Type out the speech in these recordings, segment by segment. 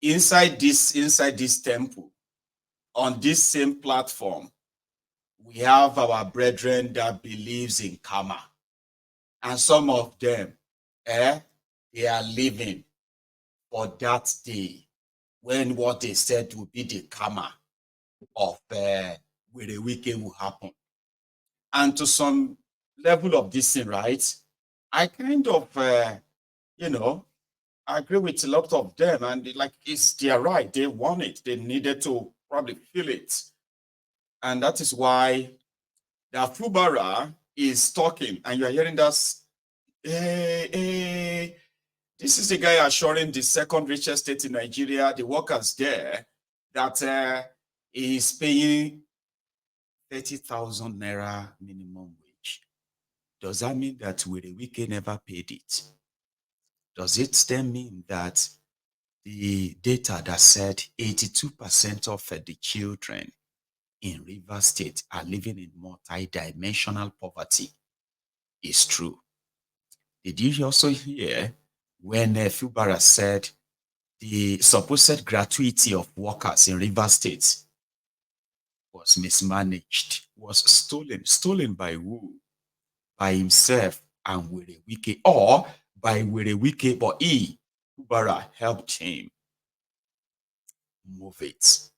inside this temple, on this same platform, we have our brethren that believes in karma. And some of them, they are living for that day when what they said will be the karma of where the Wike will happen. And to some level of this thing, right? I kind of, I agree with a lot of them, and like it's their right. They want it. They needed to probably feel it, and that is why the Fubara is talking, and you're hearing that. Hey, hey, this is the guy assuring the second richest state in Nigeria, the workers there, that he is paying 30,000 naira minimum wage. Does that mean that Wike never paid it? Does it then mean that the data that said 82% of the children in Rivers State are living in multi-dimensional poverty is true? Did you also hear when Fubara said the supposed gratuity of workers in Rivers State was mismanaged, was stolen? Stolen by who? By himself and Wike, or by Wike, but Fubara helped him move it.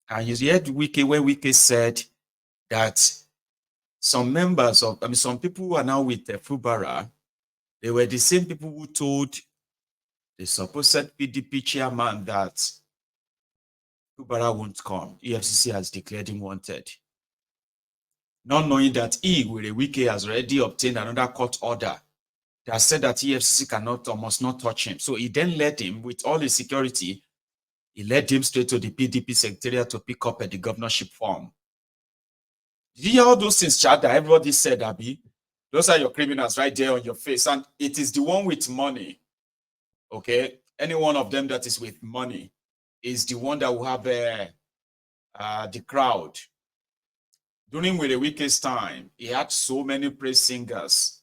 And you heard Wike when Wike said that some members of, some people who are now with Fubara, they were the same people who told the supposed PDP chairman that Fubara won't come. EFCC has declared him wanted. Not knowing that Wike has already obtained another court order that said that EFCC cannot or must not touch him. So he then led him with all his security. He led him straight to the PDP secretariat to pick up the governorship form. Did you hear all those things, Chad, that everybody said, Abby? Those are your criminals right there on your face. And it is the one with money, okay? Any one of them that is with money is the one that will have the crowd. During Wike's time, he had so many praise singers,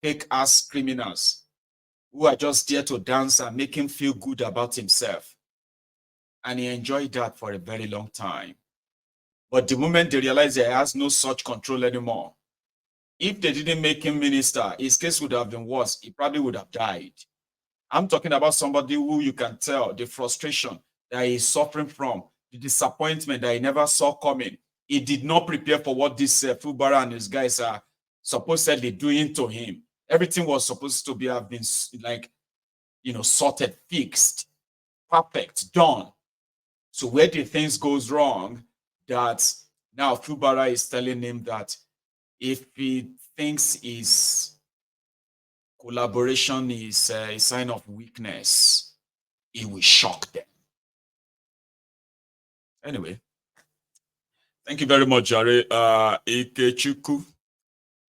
fake-ass criminals who are just there to dance and make him feel good about himself. And he enjoyed that for a very long time. But the moment they realized he has no such control anymore, if they didn't make him minister, his case would have been worse. He probably would have died. I'm talking about somebody who you can tell the frustration that he's suffering from, the disappointment that he never saw coming. He did not prepare for what this Fubara and his guys are supposedly doing to him. Everything was supposed to have been like, sorted, fixed, perfect, done. So where the things goes wrong, that now Fubara is telling him that if he thinks his collaboration is a sign of weakness, it will shock them. Anyway, thank you very much, Jare. Ikechuku.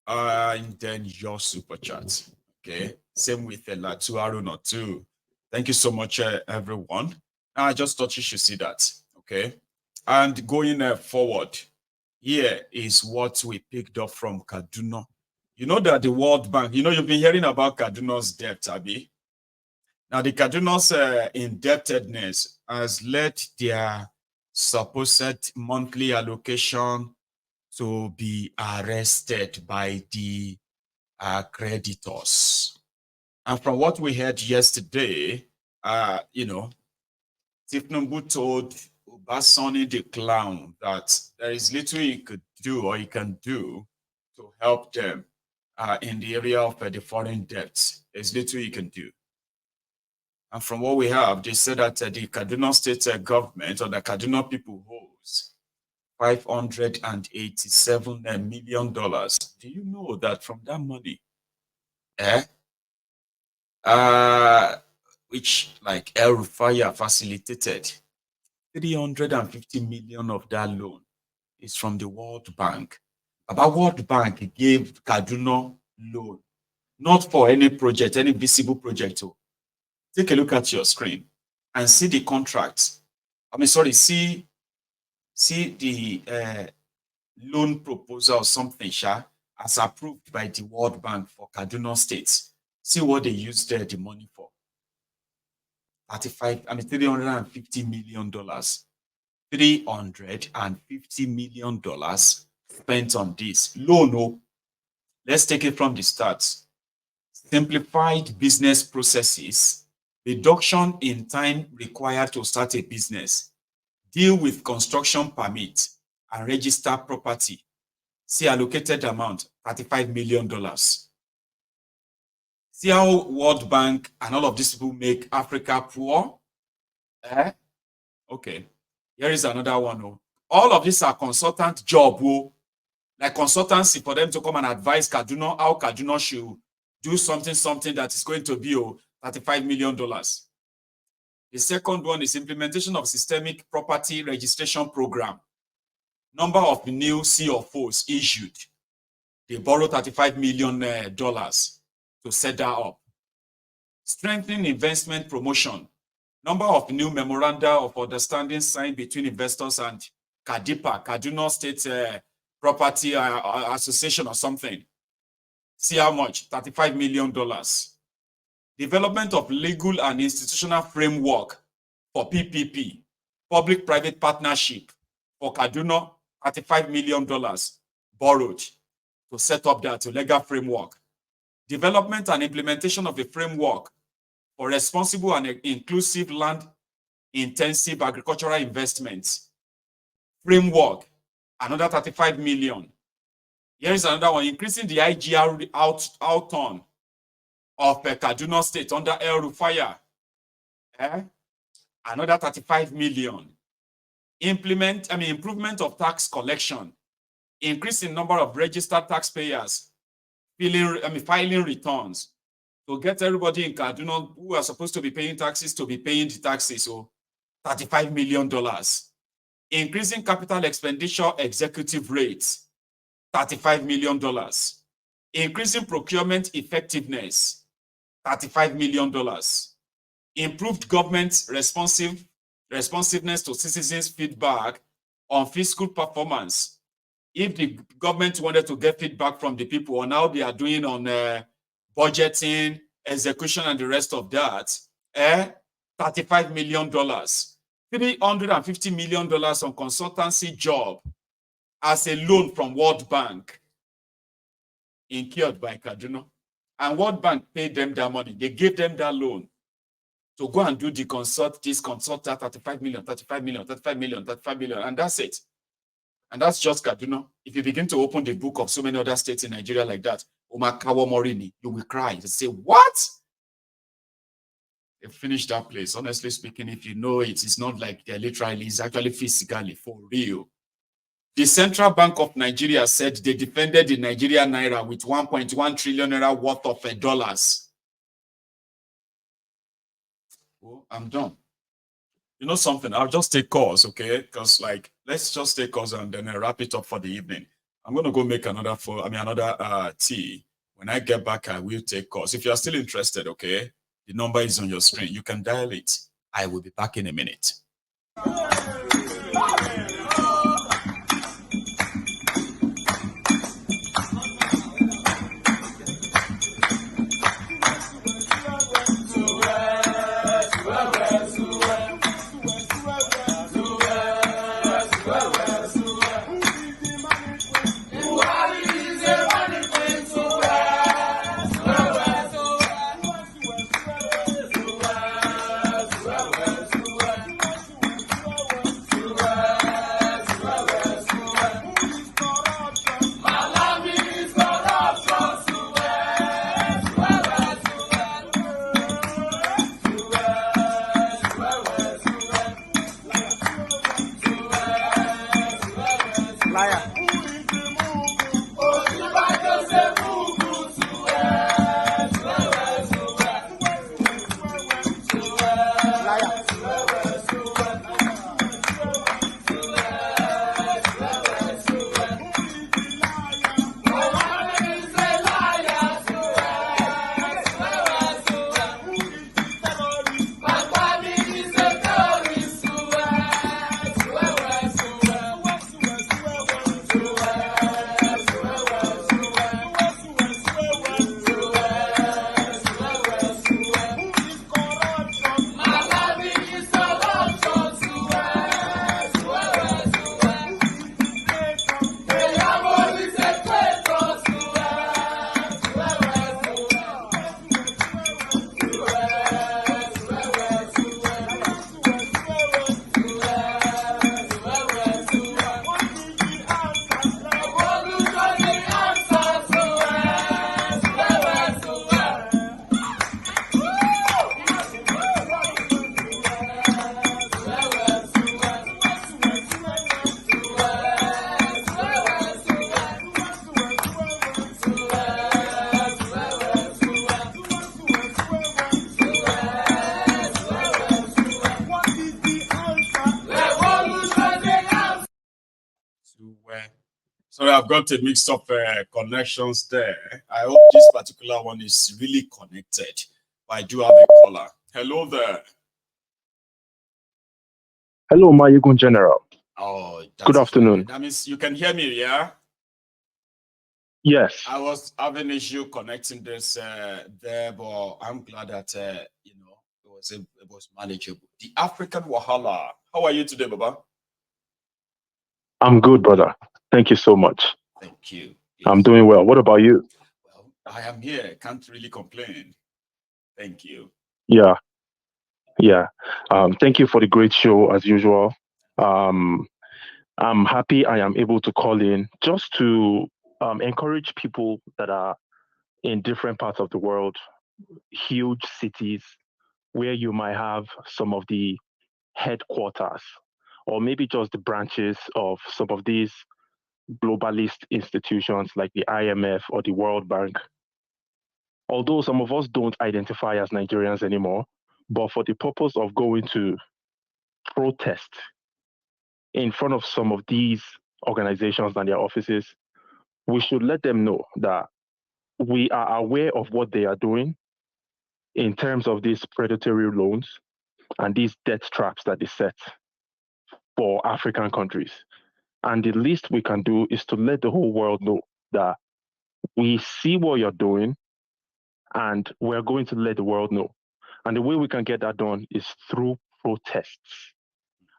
And then your super chat. Okay. Same with Latu Aruna too. Thank you so much, everyone. I just thought you should see that. Okay. And going forward, here is what we picked up from Kaduna. You know that the World Bank, you've been hearing about Kaduna's debt, Abi. Now, the Kaduna's indebtedness has led their supposed monthly allocation to be arrested by the creditors. And from what we heard yesterday, Tinubu told Obasani the clown that there is little he could do or he can do to help them in the area of the foreign debts. There's little he can do. And from what we have, they said that the Kaduna state government or the Kaduna people holds $587 million. Do you know that from that money, which like El Rufaya facilitated, 350 million of that loan is from the World Bank. About World Bank gave Kaduna loan, not for any project, any visible project. Take a look at your screen and see the contracts. See the loan proposal or something, as approved by the World Bank for Kaduna State. See what they used the money for. $350 million. $350 million spent on this. Loan, no. Let's take it from the start. Simplified business processes, reduction in time required to start a business, deal with construction permit and register property. See allocated amount, $35 million. See how World Bank and all of these people make Africa poor? Okay. Here is another one. Oh. All of these are consultant job. Oh. Like consultancy for them to come and advise Kaduna how Kaduna should do something that is going to be $35 million. The second one is implementation of systemic property registration program. Number of new CFOs issued. They borrowed $35 million to set that up. Strengthening investment promotion. Number of new memoranda of understanding signed between investors and Kadipa, Kaduna State Property Association or something. See how much? $35 million. Development of legal and institutional framework for PPP, public-private partnership for Kaduna, $35 million borrowed to set up that legal framework. Development and implementation of a framework for responsible and inclusive land-intensive agricultural investments. Framework, another $35 million. Here is another one, increasing the IGR outturn of Kaduna State under El Rufaya. Another $35 million. Improvement of tax collection, increase in number of registered taxpayers, filing returns to get everybody in Kaduna who are supposed to be paying taxes to be paying the taxes. So $35 million. Increasing capital expenditure executive rates, $35 million. Increasing procurement effectiveness, $35 million. Improved government responsiveness to citizens' feedback on fiscal performance. If the government wanted to get feedback from the people on how they are doing on budgeting, execution, and the rest of that, $35 million. $350 million on consultancy job as a loan from World Bank incurred by Kaduna. And World Bank paid them that money. They gave them that loan to go and do the consult that $35 million, $35 million, $35 million, $35 million, and that's it. And that's just Kaduna. If you begin to open the book of so many other states in Nigeria like that, Omakawa Morini, you will cry. You say, what? They finished that place. Honestly speaking, if you know it, it's not like they're literally, it's actually physically, for real. The Central Bank of Nigeria said they defended the Nigerian Naira with 1.1 trillion Naira worth of dollars. Oh, I'm done. You know something? I'll just take calls, okay? Because let's just take calls and then wrap it up for the evening. I'm going to go make another tea. When I get back, I will take calls. If you're still interested, okay? The number is on your screen. You can dial it. I will be back in a minute. Sorry, I've got a mix of connections there. I hope this particular one is really connected. But I do have a caller. Hello there. Hello, Mayegun General. Oh, Good that is very afternoon. good. That means you can hear me, yeah? Yes, I was having issue connecting this there, but I'm glad that it was manageable. The African Wahala. How are you today, Baba? I'm good, brother. Thank you so much. Thank you. I'm Yes. doing well. What about you? Well, I am here. Can't really complain. Thank you. Yeah, yeah. Thank you for the great show as usual. Um, I'm happy I am able to call in just to encourage people that are in different parts of the world, huge cities where you might have some of the headquarters or maybe just the branches of some of these globalist institutions like the IMF or the World Bank. Although some of us don't identify as Nigerians anymore, but for the purpose of going to protest in front of some of these organizations and their offices, we should let them know that we are aware of what they are doing in terms of these predatory loans and these debt traps that they set for African countries. And the least we can do is to let the whole world know that we see what you're doing and we're going to let the world know. And the way we can get that done is through protests.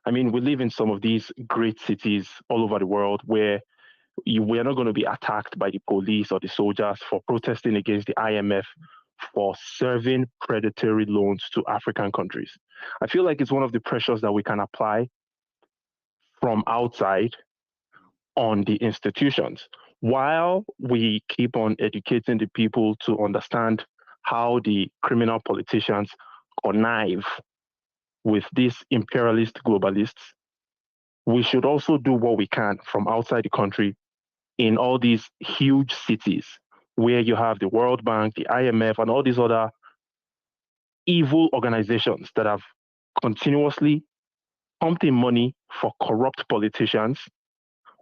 I mean, we live in some of these great cities all over the world where we're not going to be attacked by the police or the soldiers for protesting against the IMF for serving predatory loans to African countries. I feel like it's one of the pressures that we can apply from outside on the institutions while we keep on educating the people to understand how the criminal politicians connive with these imperialist globalists. We should also do what we can from outside the country in all these huge cities where you have the World Bank, the IMF, and all these other evil organizations that have continuously pumped in money for corrupt politicians.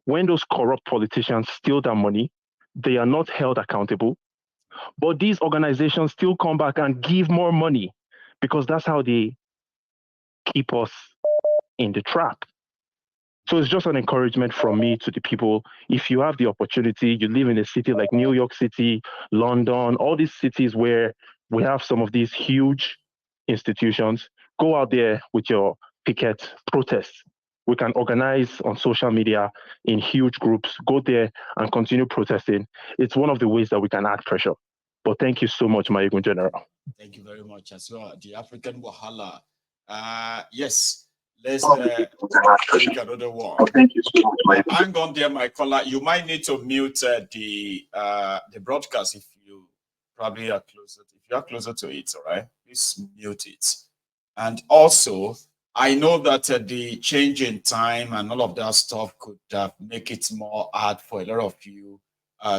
When those corrupt politicians steal that money, they are not held accountable. But these organizations still come back and give more money because that's how they keep us in the trap. So it's just an encouragement from me to the people. If you have the opportunity, you live in a city like New York City, London, all these cities where we have some of these huge institutions, go out there with your picket protests. We can organize on social media in huge groups, go there and continue protesting. It's one of the ways that we can add pressure. But thank you so much, Mayegun General. Thank you very much as well. The African Wahala. Yes, let's take another one. Thank you so much, Hang on there, my caller. You might need to mute the broadcast if you probably are closer. If you are closer to it, all right, please mute it. And also, I know that the change in time and all of that stuff could make it more hard for a lot of you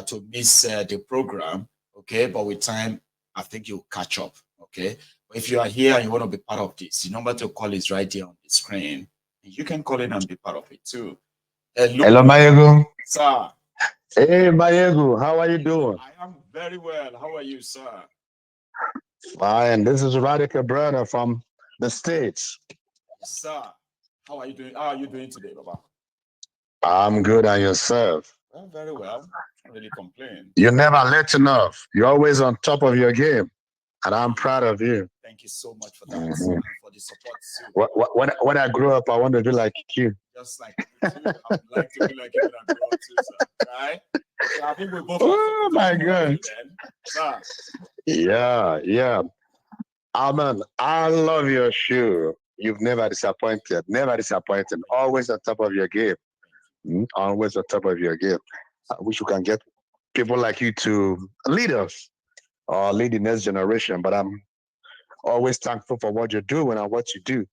to miss the program. Okay, but with time, I think you'll catch up. Okay, but if you are here and you want to be part of this, the number to call is right there on the screen. You can call in and be part of it too. Hello, Mayego. Sir. Hey, Mayego, how are you doing? I am very well. How are you, sir? Fine. This is Radical Brother from the States. Yes, sir. How are you doing? How are you doing today, Baba? I'm good, and yourself? Well, very well. Can't really complain. You never let enough. You're always on top of your game, and I'm proud of you. Thank you so much for that and for the support too. When I grow up, I want to be like you. Just like me too. I would like to be like you when I grow up too, sir. Right? So I think we both have Oh my God. then. Sir. Yeah. Amen. I love your shoe. You've never disappointed. Never disappointed. Always on top of your game. Always on top of your game. I wish we can get people like you to lead us or lead the next generation. But I'm always thankful for what you're doing and what you do.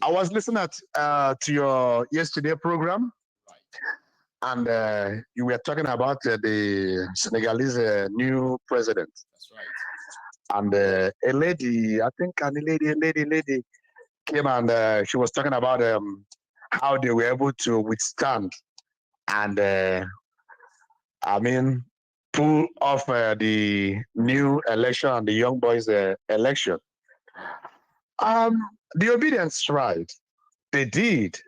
I was listening to your yesterday program, and you were talking about the Senegalese new president. That's right. And a lady, I think, a lady came and she was talking about how they were able to withstand and I mean, pull off the new election and the young boys election. The obedience right. They did.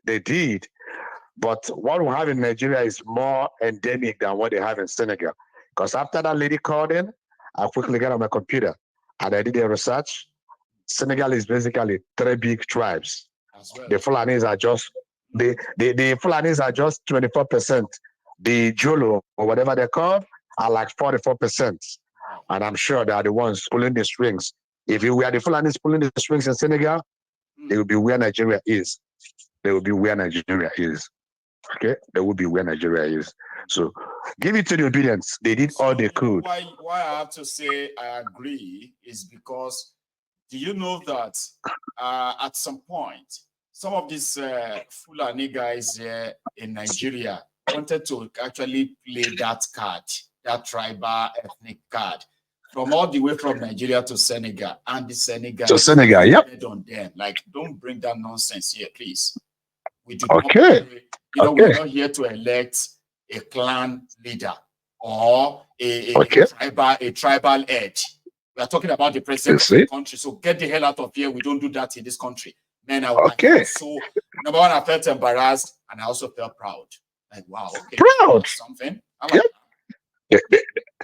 But what we have in Nigeria is more endemic than what they have in Senegal. Because after that lady called in, I quickly got on my computer and I did a research. Senegal is basically 3 big tribes. Well. The Fulanis are just the Fulanis are just 24%. The Jolo or whatever they're called are like 44%. And I'm sure they are the ones pulling the strings. If you were the Fulanis pulling the strings in Senegal, they will be where Nigeria is. They will be where Nigeria is. Okay, they will be where Nigeria is. So give it to the obedience. They did all they could. Why I have to say I agree is because do you know that at some point, some of these Fulani guys here in Nigeria wanted to actually play that card, that tribal ethnic card, from all the way from Nigeria to Senegal, and the Senegal to Senegal, yep. On them. Like, don't bring that nonsense here, please. We do okay. Not, we're not here to elect a clan leader or a tribal head. We are talking about the president of the country. So get the hell out of here. We don't do that in this country. Man, so number one, I felt embarrassed and I also felt proud. Like, wow, okay. Proud. Something. Yep.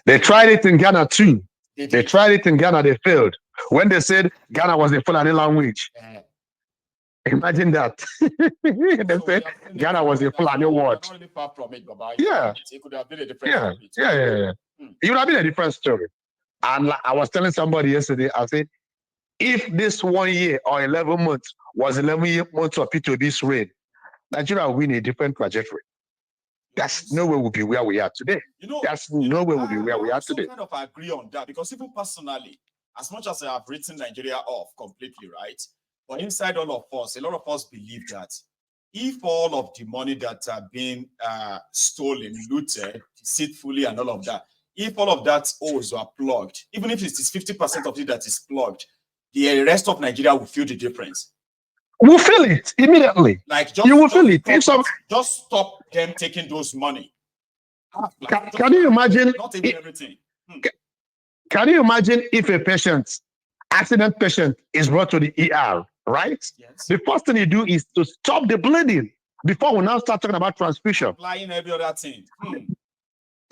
They tried it in Ghana too. They tried it in Ghana, they failed. When they said Ghana was a Fulani language. Imagine that. They said Ghana was a Fulani word. Not really far from it, Baba. Yeah. It could have been a different story. Yeah. It would have been a different story. And like I was telling somebody yesterday, I said, if this 1 year or 11 months was 11 months of P2B's reign, Nigeria will win a different trajectory. That's no way we'll be where we are today. That's no way we'll be where we are today. I kind of agree on that because even personally, as much as I have written Nigeria off completely, right? But inside all of us, a lot of us believe that if all of the money that are being stolen, looted, deceitfully, and all of that, if all of that owes are plugged, even if it is 50% of it that is plugged, the rest of Nigeria will feel the difference. We'll feel it immediately. Like you will feel it. Just stop them taking those money. Can you imagine? Not even everything. Can you imagine if a accident patient is brought to the ER, right? Yes. The first thing you do is to stop the bleeding before we now start talking about transfusion. Applying every other thing.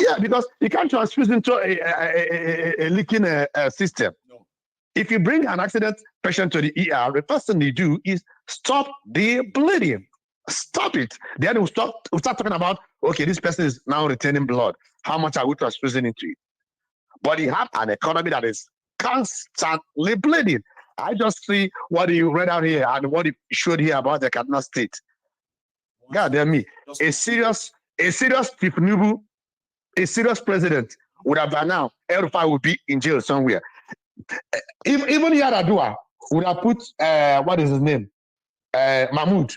Yeah, because you can't transfuse into a leaking system. No. If you bring an accident patient to the ER, the first thing you do is stop the bleeding. Stop it. Then we'll start talking about, okay, this person is now retaining blood. How much are we transfusing into it? But you have an economy that is constantly bleeding. I just see what you read out here and what you showed here about the Kaduna State. God damn me. A serious Tinubu, a serious president would have by now, El-Rufai would be in jail somewhere. Even Yaradua would have put, what is his name? Mahmoud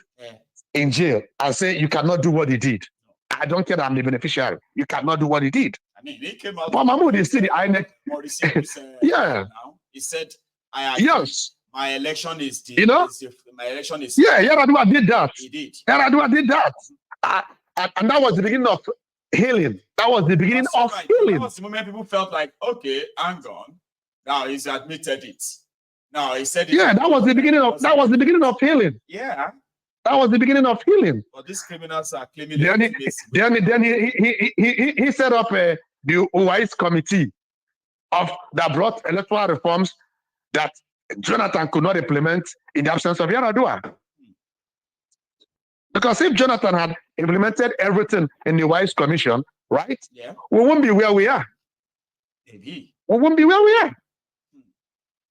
in jail and say, you cannot do what he did. I don't care that I'm the beneficiary. You cannot do what he did. I mean, he came out. But Mahmoud is still the INEC. Yeah. Now. He said, my election is the, my election is. Yeah, Yaradua did that. He did. Yaradua did that. And that was the beginning of healing. That was the beginning of healing. That was the moment people felt like, okay, hang on. Now he's admitted it. Now he said it. Yeah, that was the beginning of healing. Yeah. That was the beginning of healing. But these criminals are claiming then he set up the Wise committee that brought electoral reforms that Jonathan could not implement in the absence of Yaradua. Because if Jonathan had implemented everything in the Wise Commission, right? Yeah. We wouldn't be where we are. Maybe. We wouldn't be where we are.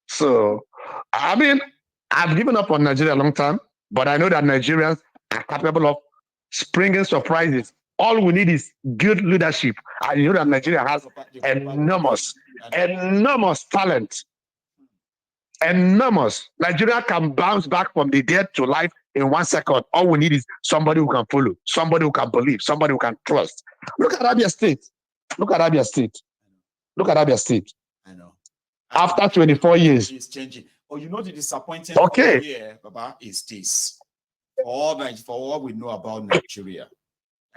So, I mean, I've given up on Nigeria a long time, but I know that Nigerians are capable of springing surprises. All we need is good leadership. And you know that Nigeria has enormous talent. Enormous. Nigeria can bounce back from the dead to life in 1 second. All we need is somebody who can follow, somebody who can believe, somebody who can trust. Look at Abia State. I know. After 24 years. It's changing. Oh, you know the disappointing thing here, Baba, is this. For all we know about Nigeria,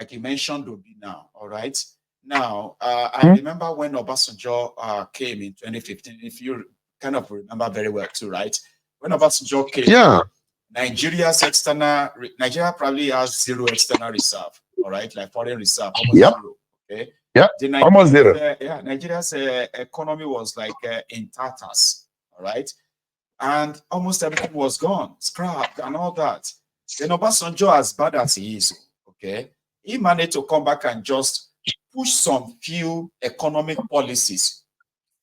like you mentioned Obi now, all right? Now, I remember when Obasanjo came in 2015, if you kind of remember very well too, right? When Obasanjo came, Nigeria probably has zero external reserve, all right? Like foreign reserve, almost zero, okay? Yeah, almost zero. Nigeria's economy was like in tatters, all right? And almost everything was gone, scrapped and all that. Then Obasanjo, as bad as he is, okay, he managed to come back and just push some few economic policies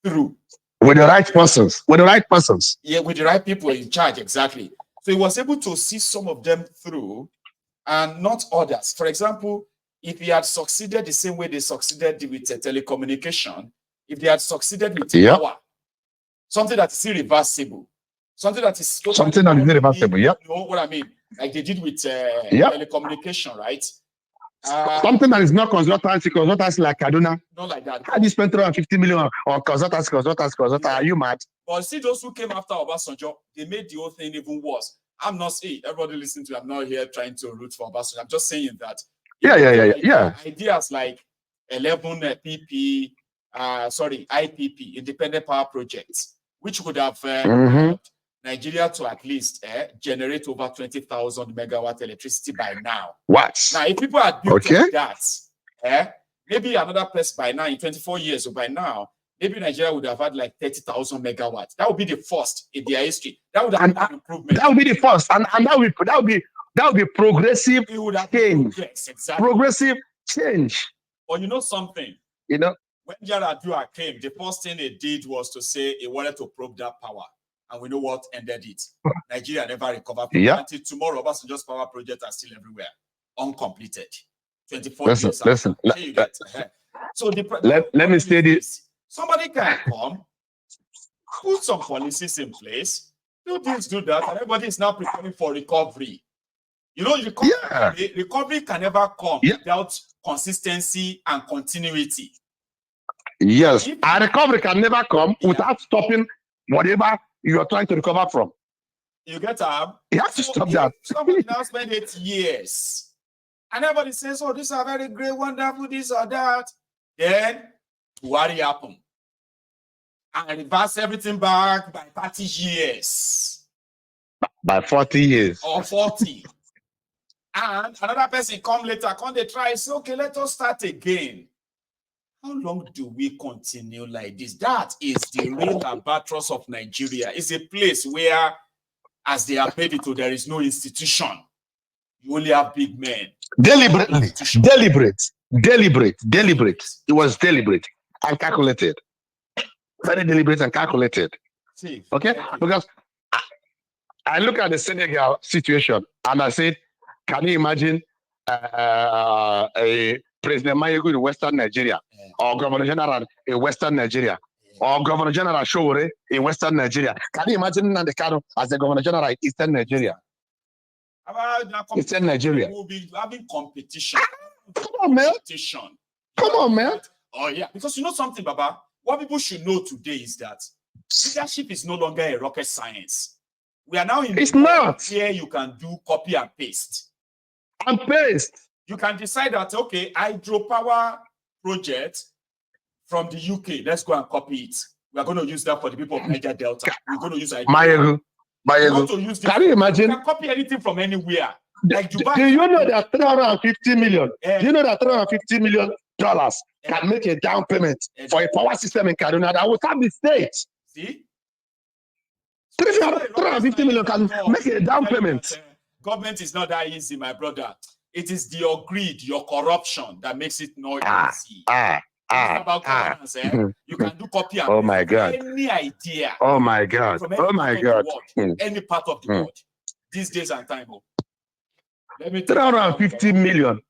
through. With the right persons. With the right persons. Yeah, with the right people in charge, exactly. So he was able to see some of them through and not others. For example, if he had succeeded the same way they succeeded with telecommunication, if they had succeeded with power, something that is irreversible, something that is totally something that is irreversible, you know what I mean? Like they did with telecommunication, right? Something that is not consultancy like Kaduna. Not like that. How do you spend 350 million on consultancy? Are you mad? But see, those who came after Obasanjo, they made the whole thing even worse. I'm not saying everybody listening to. I'm not here trying to root for Obasanjo. I'm just saying that. Ideas like 11 IPP, independent power projects, which would have helped Nigeria to at least generate over 20,000 megawatt electricity by now. What? Now, if people had built like that, maybe another place by now in 24 years or by now, maybe Nigeria would have had like 30,000 megawatts. That would be the first in their history. That would have been an improvement. That would be the first, and that would be progressive change. Exactly. Progressive change. But you know something? You know, when Yaradua came, the first thing they did was to say he wanted to probe that power. And we know what ended it. Nigeria never recovered from it. Until tomorrow, Obasanjo's power projects are still everywhere, uncompleted. 24 years after. So let me say this. Somebody can come, put some policies in place, do this, do that, and everybody is now preparing for recovery. You know, recovery can never come without consistency and continuity. Yes, a recovery can never come without stopping whatever you are trying to recover from. You get you have to stop that. Somebody now spend 8 years, and everybody says, "Oh, these are very great, wonderful, this or that." Then Buhari happened and reverse everything back by 30 years, by 40 years, or 40. And another person come later, come they try, say, "Okay, let us start again." How long do we continue like this? That is the real albatross of Nigeria. It's a place where, as they have made it, there is no institution. You only have big men. Deliberate. It was deliberate and calculated. Very deliberate and calculated. See, okay? Because I look at the Senegal situation and I said, can you imagine a President Mayegu in Western Nigeria, or Governor General in Western Nigeria, or Governor General Showore in Western Nigeria? Can you imagine Nandekano as the Governor General in Eastern Nigeria? Eastern Nigeria. We'll be having competition. Come on, man. Come on, man. Oh, yeah. Because you know something, Baba? What people should know today is that leadership is no longer a rocket science. We are now in where you can do copy and paste. And paste. You can decide that, okay, hydropower project from the UK, let's go and copy it. We are going to use that for the people of Niger Delta. We're going to use Mayegu. Can you imagine? You can copy anything from anywhere. Like Dubai. Do you know that 350 million? Do you know that $350 million can make a down payment for a power system in Kaduna that will have the state? See? 350 million can make a down payment. Government is not that easy, my brother. It is your greed, your corruption that makes it not easy. About governance, you can do copy and paste any idea. Oh my God. Any part of the world. These days and time. Let me 350 million.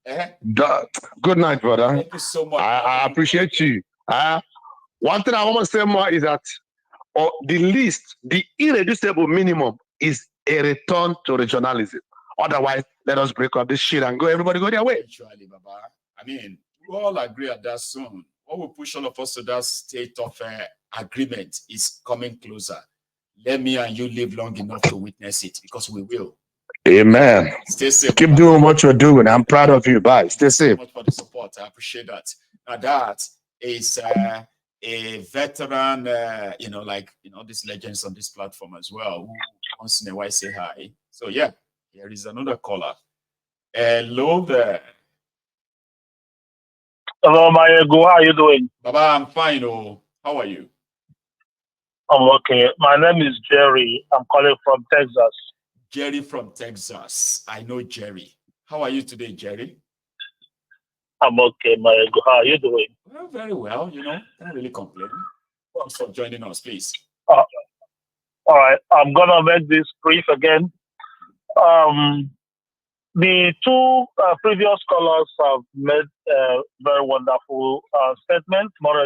Good night, brother. Thank you so much. I appreciate you. One thing I want to say more is that the least, the irreducible minimum is a return to regionalism. Otherwise, let us break up this shit and go. Everybody go their way. Actually, Baba. I mean, we all agree at that soon. What will push all of us to that state of agreement is coming closer. Let me and you live long enough to witness it, because we will. Amen. Stay safe. Keep doing what you're doing. I'm proud of you. Bye. Stay safe. Thank you so much for the support. I appreciate that. Now that is a veteran, these legends on this platform as well, who once in a while say hi. So yeah, here is another caller. Hello there. Hello, Mayego. How are you doing? Baba, I'm fine. Oh, how are you? I'm okay. My name is Jerry. I'm calling from Texas. Jerry from Texas. I know Jerry. How are you today, Jerry? I'm okay, Mayego. How are you doing? Well, very well. Can't really complain. Thanks for joining us, please. All right. I'm gonna make this brief again. The two previous callers have made very wonderful statements, more